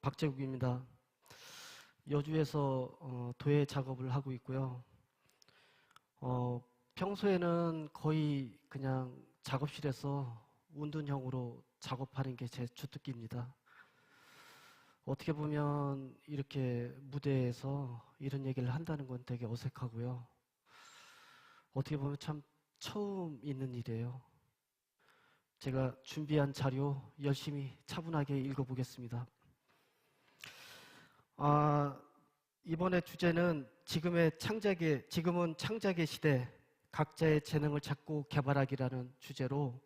박재국입니다. 여주에서 도예 작업을 하고 있고요. 평소에는 거의 그냥 작업실에서 운둔형으로 작업하는 게 제 주특기입니다. 어떻게 보면 이렇게 무대에서 이런 얘기를 한다는 건 되게 어색하고요. 어떻게 보면 참 처음 있는 일이에요. 제가 준비한 자료 열심히 차분하게 읽어보겠습니다. 이번에 주제는 지금은 창작의 시대, 각자의 재능을 찾고 개발하기라는 주제로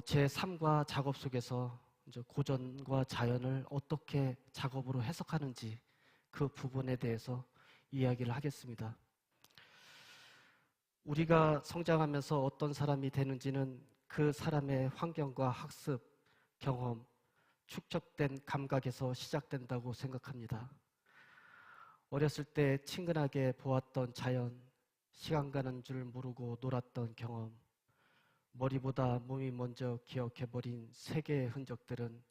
제 삶과 작업 속에서 이제 고전과 자연을 어떻게 작업으로 해석하는지 그 부분에 대해서 이야기를 하겠습니다. 우리가 성장하면서 어떤 사람이 되는지는 그 사람의 환경과 학습, 경험, 축적된 감각에서 시작된다고 생각합니다. 어렸을 때 친근하게 보았던 자연, 시간 가는 줄 모르고 놀았던 경험, 머리보다 몸이 먼저 기억해버린 세계의 흔적들은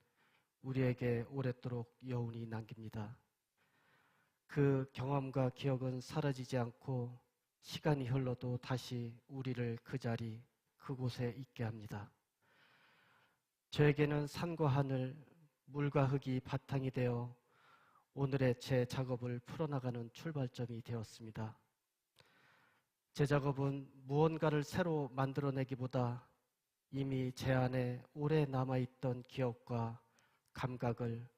우리에게 오랫도록 여운이 남깁니다. 그 경험과 기억은 사라지지 않고 시간이 흘러도 다시 우리를 그 자리, 그곳에 있게 합니다. 저에게는 산과 하늘, 물과 흙이 바탕이 되어 오늘의 제 작업을 풀어나가는 출발점이 되었습니다. 제 작업은 무언가를 새로 만들어내기보다 이미 제 안에 오래 남아있던 기억과 감각을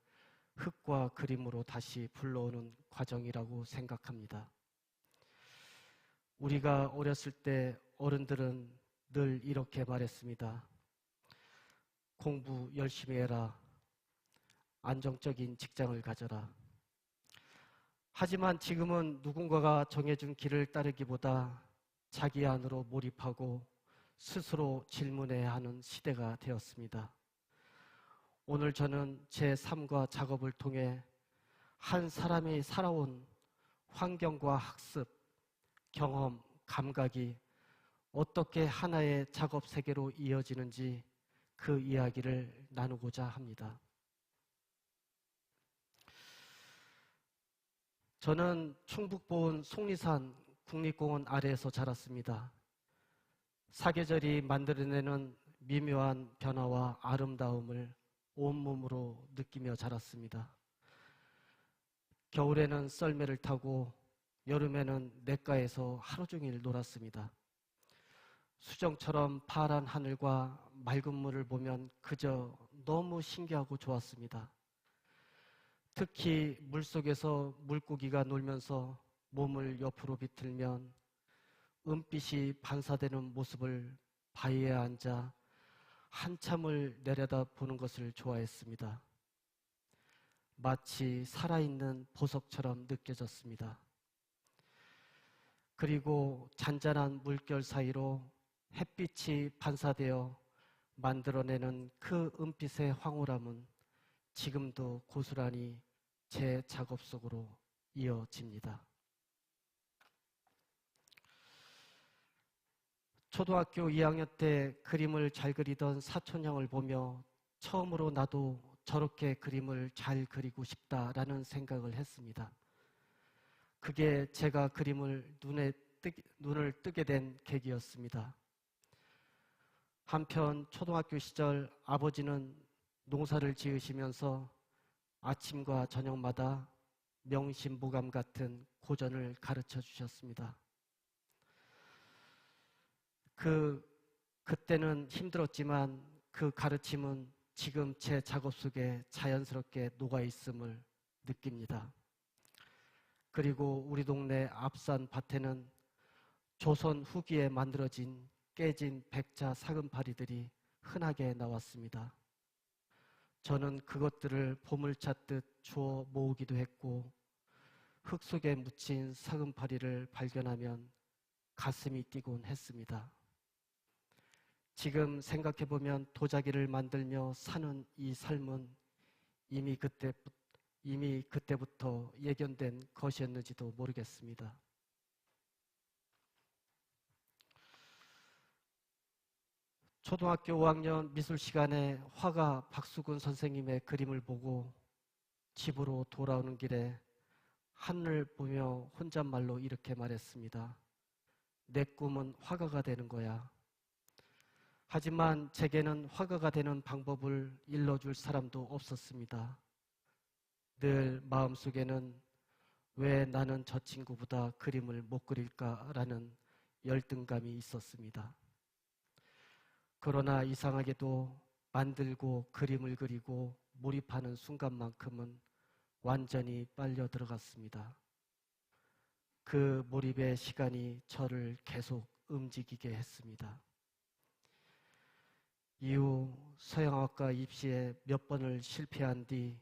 흙과 그림으로 다시 불러오는 과정이라고 생각합니다. 우리가 어렸을 때 어른들은 늘 이렇게 말했습니다. 공부 열심히 해라. 안정적인 직장을 가져라. 하지만 지금은 누군가가 정해준 길을 따르기보다 자기 안으로 몰입하고 스스로 질문해야 하는 시대가 되었습니다. 오늘 저는 제 삶과 작업을 통해 한 사람이 살아온 환경과 학습, 경험, 감각이 어떻게 하나의 작업 세계로 이어지는지 그 이야기를 나누고자 합니다. 저는 충북보은 속리산 국립공원 아래에서 자랐습니다. 사계절이 만들어내는 미묘한 변화와 아름다움을 온몸으로 느끼며 자랐습니다. 겨울에는 썰매를 타고 여름에는 냇가에서 하루 종일 놀았습니다. 수정처럼 파란 하늘과 맑은 물을 보면 그저 너무 신기하고 좋았습니다. 특히 물속에서 물고기가 놀면서 몸을 옆으로 비틀면 은빛이 반사되는 모습을 바위에 앉아 한참을 내려다보는 것을 좋아했습니다. 마치 살아있는 보석처럼 느껴졌습니다. 그리고 잔잔한 물결 사이로 햇빛이 반사되어 만들어내는 그 은빛의 황홀함은 지금도 고스란히 제 작업 속으로 이어집니다. 초등학교 2학년 때 그림을 잘 그리던 사촌형을 보며 처음으로 나도 저렇게 그림을 잘 그리고 싶다라는 생각을 했습니다. 그게 제가 그림을 눈을 뜨게 된 계기였습니다. 한편 초등학교 시절 아버지는 농사를 지으시면서 아침과 저녁마다 명심보감 같은 고전을 가르쳐 주셨습니다. 그때는 힘들었지만 그 가르침은 지금 제 작업 속에 자연스럽게 녹아있음을 느낍니다. 그리고 우리 동네 앞산 밭에는 조선 후기에 만들어진 깨진 백자 사금파리들이 흔하게 나왔습니다. 저는 그것들을 보물찾듯 주워 모으기도 했고 흙 속에 묻힌 사금파리를 발견하면 가슴이 뛰곤 했습니다. 지금 생각해보면 도자기를 만들며 사는 이 삶은 이미 그때부터 예견된 것이었는지도 모르겠습니다. 초등학교 5학년 미술 시간에 화가 박수근 선생님의 그림을 보고 집으로 돌아오는 길에 하늘을 보며 혼잣말로 이렇게 말했습니다. 내 꿈은 화가가 되는 거야. 하지만 제게는 화가가 되는 방법을 일러줄 사람도 없었습니다. 늘 마음속에는 왜 나는 저 친구보다 그림을 못 그릴까라는 열등감이 있었습니다. 그러나 이상하게도 만들고 그림을 그리고 몰입하는 순간만큼은 완전히 빨려 들어갔습니다. 그 몰입의 시간이 저를 계속 움직이게 했습니다. 이후 서양학과 입시에 몇 번을 실패한 뒤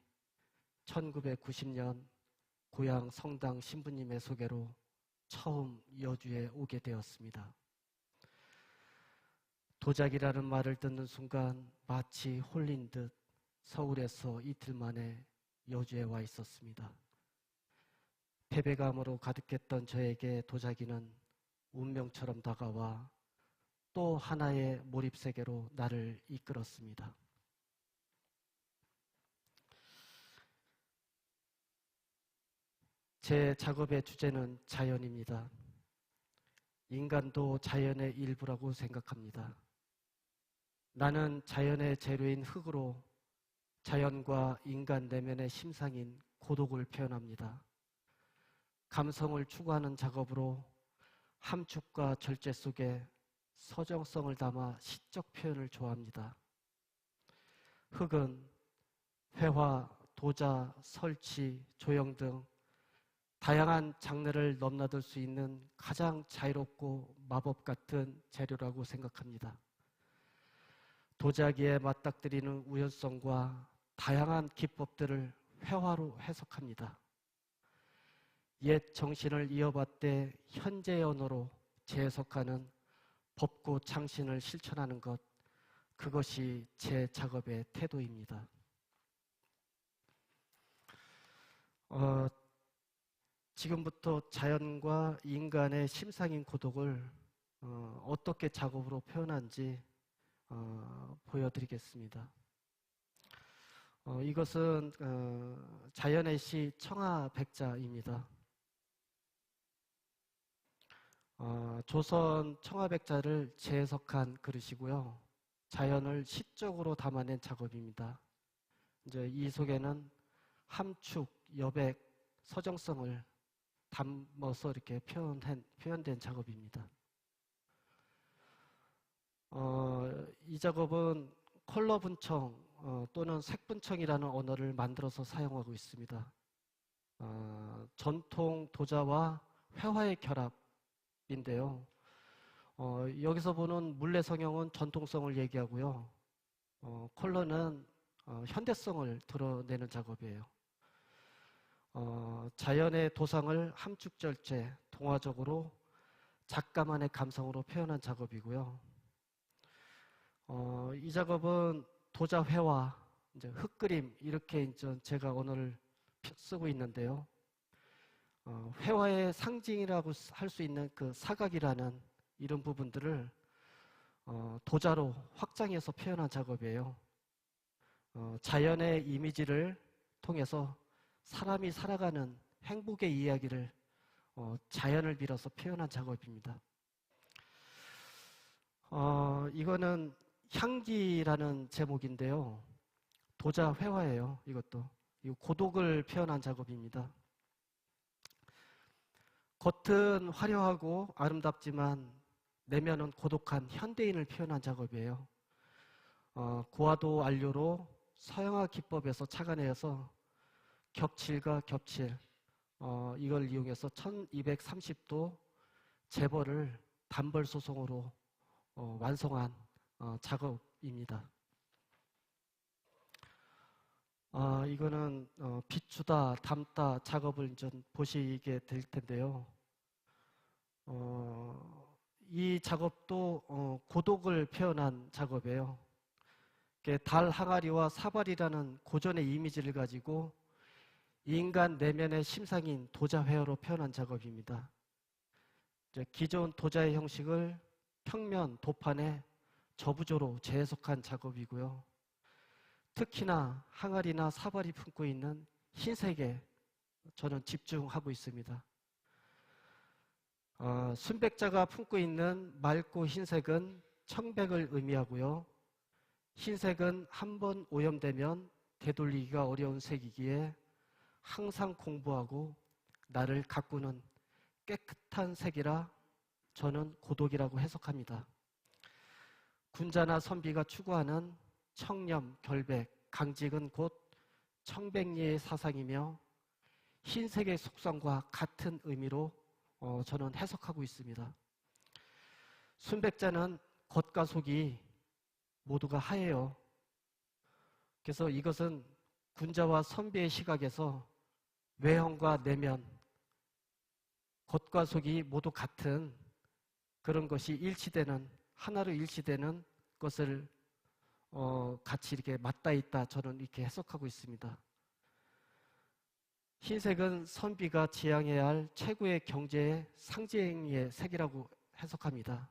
1990년 고향 성당 신부님의 소개로 처음 여주에 오게 되었습니다. 도자기라는 말을 듣는 순간 마치 홀린 듯 서울에서 이틀 만에 여주에 와 있었습니다. 패배감으로 가득했던 저에게 도자기는 운명처럼 다가와 또 하나의 몰입세계로 나를 이끌었습니다. 제 작업의 주제는 자연입니다. 인간도 자연의 일부라고 생각합니다. 나는 자연의 재료인 흙으로 자연과 인간 내면의 심상인 고독을 표현합니다. 감성을 추구하는 작업으로 함축과 절제 속에 서정성을 담아 시적 표현을 좋아합니다. 흙은 회화, 도자, 설치, 조형 등 다양한 장르를 넘나들 수 있는 가장 자유롭고 마법 같은 재료라고 생각합니다. 도자기에 맞닥뜨리는 우연성과 다양한 기법들을 회화로 해석합니다. 옛 정신을 이어받되 현재의 언어로 재해석하는 법고 창신을 실천하는 것, 그것이 제 작업의 태도입니다. 지금부터 자연과 인간의 심상인 고독을 어떻게 작업으로 표현한지 보여드리겠습니다. 이것은 자연의 시 청아백자입니다. 조선 청아백자를 재해석한 그릇이고요. 자연을 시적으로 담아낸 작업입니다. 이제 이 속에는 함축, 여백, 서정성을 담아서 이렇게 표현된 작업입니다. 이 작업은 컬러 분청 또는 색 분청이라는 언어를 만들어서 사용하고 있습니다. 전통 도자와 회화의 결합인데요. 여기서 보는 물레 성형은 전통성을 얘기하고요. 컬러는 현대성을 드러내는 작업이에요. 자연의 도상을 함축절제, 동화적으로 작가만의 감성으로 표현한 작업이고요. 이 작업은 도자 회화, 이제 흙그림 이렇게 이제 제가 언어를 쓰고 있는데요. 회화의 상징이라고 할 수 있는 그 사각이라는 이런 부분들을 도자로 확장해서 표현한 작업이에요. 자연의 이미지를 통해서 사람이 살아가는 행복의 이야기를 자연을 빌어서 표현한 작업입니다. 이거는 향기라는 제목인데요. 도자 회화예요. 이것도. 이 고독을 표현한 작업입니다. 겉은 화려하고 아름답지만 내면은 고독한 현대인을 표현한 작업이에요. 고화도 안료로 서양화 기법에서 착안해서 격칠과 겹칠, 이걸 이용해서 1230도 재벌을 단벌 소송으로 완성한 작업입니다. 이거는 비추다, 담다 작업을 좀 보시게 될 텐데요. 이 작업도 고독을 표현한 작업이에요. 달 항아리와 사발이라는 고전의 이미지를 가지고 인간 내면의 심상인 도자 회화로 표현한 작업입니다. 기존 도자의 형식을 평면, 도판에 저부조로 재해석한 작업이고요. 특히나 항아리나 사발이 품고 있는 흰색에 저는 집중하고 있습니다. 순백자가 품고 있는 맑고 흰색은 청백을 의미하고요. 흰색은 한번 오염되면 되돌리기가 어려운 색이기에 항상 공부하고 나를 가꾸는 깨끗한 색이라 저는 고독이라고 해석합니다. 군자나 선비가 추구하는 청렴, 결백, 강직은 곧 청백리의 사상이며 흰색의 속성과 같은 의미로 저는 해석하고 있습니다. 순백자는 겉과 속이 모두가 하얘요. 그래서 이것은 군자와 선비의 시각에서 외형과 내면, 겉과 속이 모두 같은 그런 것이 일치되는, 하나로 일치되는 것을 같이 이렇게 맞닿아 있다, 저는 이렇게 해석하고 있습니다. 흰색은 선비가 지향해야 할 최고의 경제의 상징의 색이라고 해석합니다.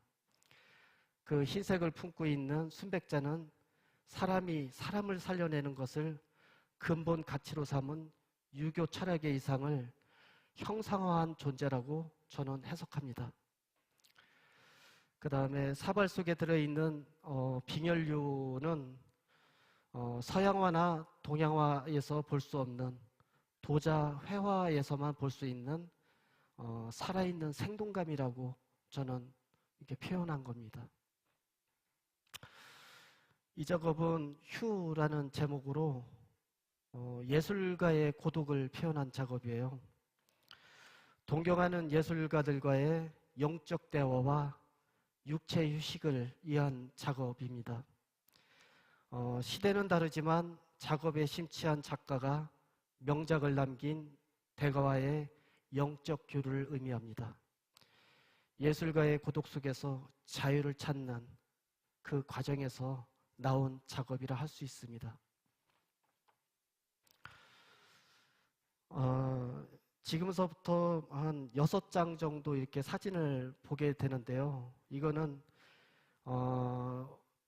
그 흰색을 품고 있는 순백자는 사람이 사람을 살려내는 것을 근본 가치로 삼은 유교 철학의 이상을 형상화한 존재라고 저는 해석합니다. 그 다음에 사발 속에 들어있는 빙혈류는 서양화나 동양화에서 볼 수 없는 도자 회화에서만 볼 수 있는 살아있는 생동감이라고 저는 이렇게 표현한 겁니다. 이 작업은 휴라는 제목으로 예술가의 고독을 표현한 작업이에요. 동경하는 예술가들과의 영적 대화와 육체 휴식을 위한 작업입니다. 시대는 다르지만 작업에 심취한 작가가 명작을 남긴 대가와의 영적 교류를 의미합니다. 예술가의 고독 속에서 자유를 찾는 그 과정에서 나온 작업이라 할 수 있습니다. 지금서부터 한 6장 정도 이렇게 사진을 보게 되는데요. 이거는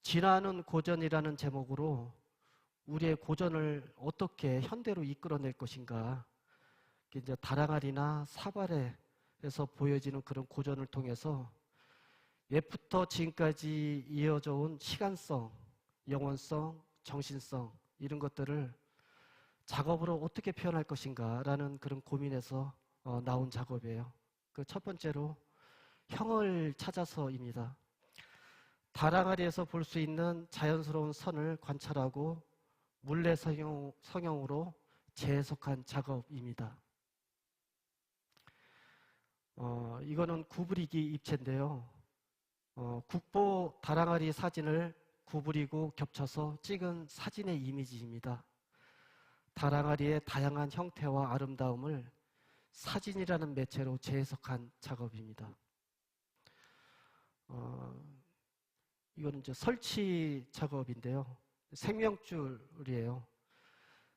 지나는 고전이라는 제목으로 우리의 고전을 어떻게 현대로 이끌어낼 것인가, 이제 다랑아리나 사발에서 보여지는 그런 고전을 통해서 옛부터 지금까지 이어져 온 시간성, 영혼성, 정신성 이런 것들을 작업으로 어떻게 표현할 것인가라는 그런 고민에서 나온 작업이에요. 그 첫 번째로 형을 찾아서입니다. 다랑아리에서 볼 수 있는 자연스러운 선을 관찰하고 물레 성형으로 재해석한 작업입니다. 이거는 구부리기 입체인데요. 국보 다랑아리 사진을 구부리고 겹쳐서 찍은 사진의 이미지입니다. 다랑아리의 다양한 형태와 아름다움을 사진이라는 매체로 재해석한 작업입니다. 이거는 이제 설치 작업인데요. 생명줄이에요.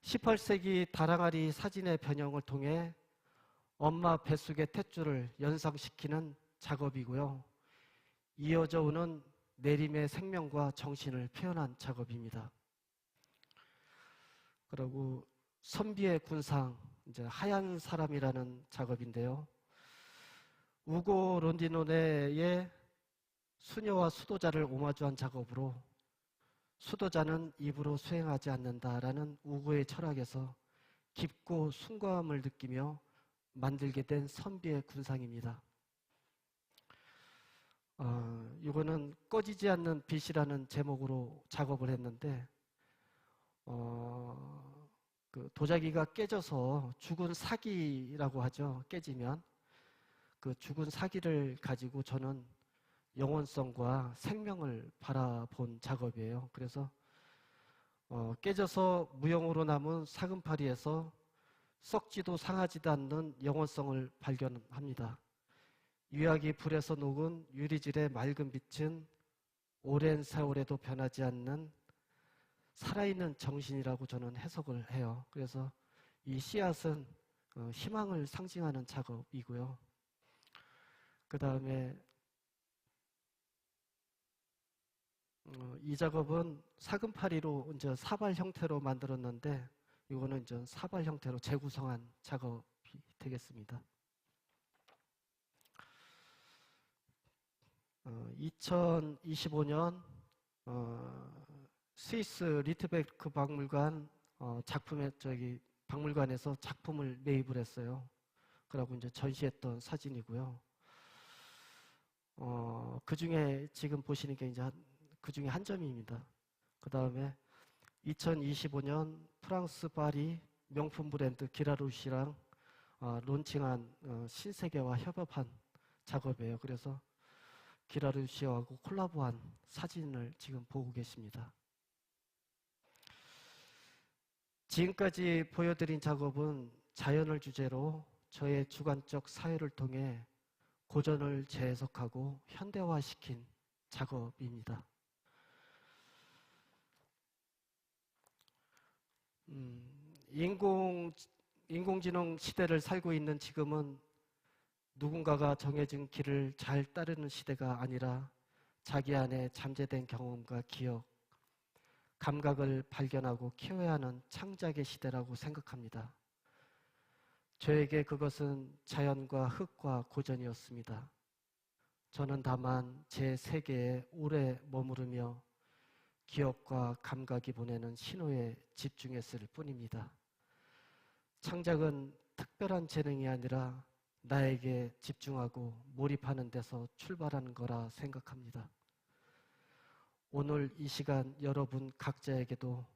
18세기 다랑아리 사진의 변형을 통해 엄마 뱃속의 탯줄을 연상시키는 작업이고요. 이어져 오는 내림의 생명과 정신을 표현한 작업입니다. 그리고 선비의 군상, 이제 하얀 사람이라는 작업인데요. 우고 론디노네의 수녀와 수도자를 오마주한 작업으로 수도자는 입으로 수행하지 않는다라는 우고의 철학에서 깊고 숭고함을 느끼며 만들게 된 선비의 군상입니다. 이거는 꺼지지 않는 빛이라는 제목으로 작업을 했는데 그 도자기가 깨져서 죽은 사기라고 하죠. 깨지면 그 죽은 사기를 가지고 저는 영혼성과 생명을 바라본 작업이에요. 그래서 깨져서 무용으로 남은 사금파리에서 썩지도 상하지도 않는 영혼성을 발견합니다. 유약이 불에서 녹은 유리질의 맑은 빛은 오랜 세월에도 변하지 않는 살아있는 정신이라고 저는 해석을 해요. 그래서 이 씨앗은 희망을 상징하는 작업이고요. 그 다음에 이 작업은 사금파리로 이제 사발 형태로 만들었는데 이거는 이제 사발 형태로 재구성한 작업이 되겠습니다. 2025년 스위스 리트베크 박물관 박물관에서 작품을 매입을 했어요. 그러고 이제 전시했던 사진이고요. 그 중에 지금 보시는 게 이제 그 중에 한 점입니다. 그 다음에 2025년 프랑스 파리 명품 브랜드 기라루시랑 론칭한 신세계와 협업한 작업이에요. 그래서 기라루시하고 콜라보한 사진을 지금 보고 계십니다. 지금까지 보여드린 작업은 자연을 주제로 저의 주관적 사유를 통해 고전을 재해석하고 현대화시킨 작업입니다. 인공지능 시대를 살고 있는 지금은 누군가가 정해진 길을 잘 따르는 시대가 아니라 자기 안에 잠재된 경험과 기억, 감각을 발견하고 키워야 하는 창작의 시대라고 생각합니다. 저에게 그것은 자연과 흙과 고전이었습니다. 저는 다만 제 세계에 오래 머무르며 기억과 감각이 보내는 신호에 집중했을 뿐입니다. 창작은 특별한 재능이 아니라 나에게 집중하고 몰입하는 데서 출발하는 거라 생각합니다. 오늘 이 시간 여러분 각자에게도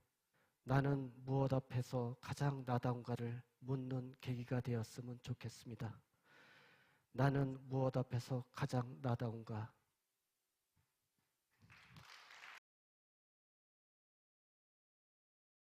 나는 무엇 앞에서 가장 나다운가를 묻는 계기가 되었으면 좋겠습니다. 나는 무엇 앞에서 가장 나다운가?